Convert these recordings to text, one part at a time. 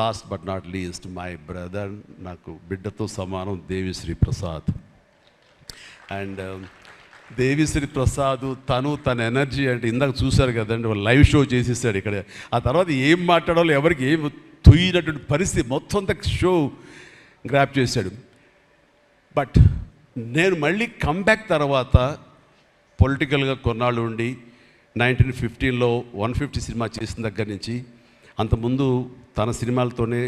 Last but not least my brother, నాకు బిడ్డతో సమానం, దేవిశ్రీ ప్రసాద్. అండ్ దేవిశ్రీ ప్రసాద్ తన ఎనర్జీ అంటే ఇందాక చూశారు కదండి, లైవ్ షో చేసేసాడు ఇక్కడ. ఆ తర్వాత ఏం మాట్లాడాలో ఎవరికి ఏం తుయ్యినటువంటి పరిస్థితి, మొత్తం అంతా షో గ్రాప్ చేశాడు. బట్ నేను మళ్ళీ కంబ్యాక్ తర్వాత పొలిటికల్గా కొన్నాళ్ళు ఉండి 1915లో 150 సినిమా చేసిన దగ్గర నుంచి, అంతకుముందు తన సినిమాలతోనే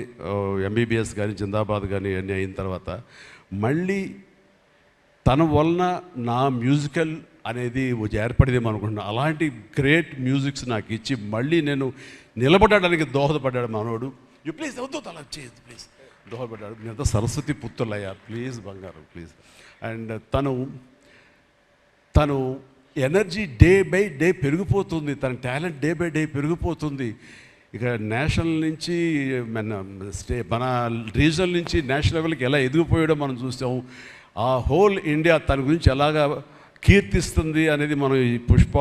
ఎంబీబీఎస్ కానీ జిందాబాద్ కానీ అన్నీ అయిన తర్వాత మళ్ళీ తన వలన నా మ్యూజికల్ అనేది ఏర్పడేదేమో అనుకుంటున్నాను. అలాంటి గ్రేట్ మ్యూజిక్స్ నాకు ఇచ్చి మళ్ళీ నేను నిలబడడానికి దోహదపడ్డాడు మనోడు. యూ ప్లీజ్ వద్దు అలా చేయదు ప్లీజ్, దోహదపడ్డాడు. మీరంతా సరస్వతి పుత్రులయ్యా, ప్లీజ్ బంగారం ప్లీజ్. అండ్ తను ఎనర్జీ డే బై డే పెరిగిపోతుంది, తన టాలెంట్ డే బై డే పెరిగిపోతుంది. ఇక నేషనల్ నుంచి మన రీజనల్ నుంచి నేషనల్ లెవెల్కి ఎలా ఎదిగిపోయాడో మనం చూసాము. ఆ హోల్ ఇండియా తన గురించి ఎలాగా కీర్తిస్తుంది అనేది మనం ఈ పుష్ప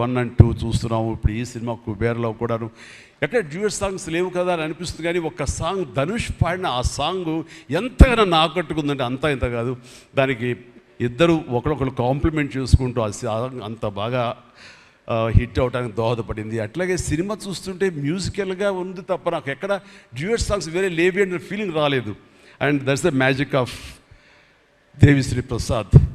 1 and 2 చూస్తున్నాము. ఇప్పుడు ఈ సినిమా కుబేర్లో కూడాను ఎక్కడ డ్యూయట్ సాంగ్స్ లేవు కదా అని అనిపిస్తుంది, కానీ ఒక్క సాంగ్ ధనుష్ పాడిన ఆ సాంగ్ ఎంతగానో ఆకట్టుకుందంటే అంతా ఇంత కాదు. దానికి ఇద్దరు ఒకరొకరు కాంప్లిమెంట్ చేసుకుంటూ ఆ సాంగ్ అంత బాగా హిట్ అవడానికి దోహదపడింది. అట్లాగే సినిమా చూస్తుంటే మ్యూజికల్గా ఉంది తప్ప నాకు ఎక్కడ డ్యూయట్ సాంగ్స్ వేరే లేవి అనే ఫీలింగ్ రాలేదు. And that's the magic of Devi Sri Prasad.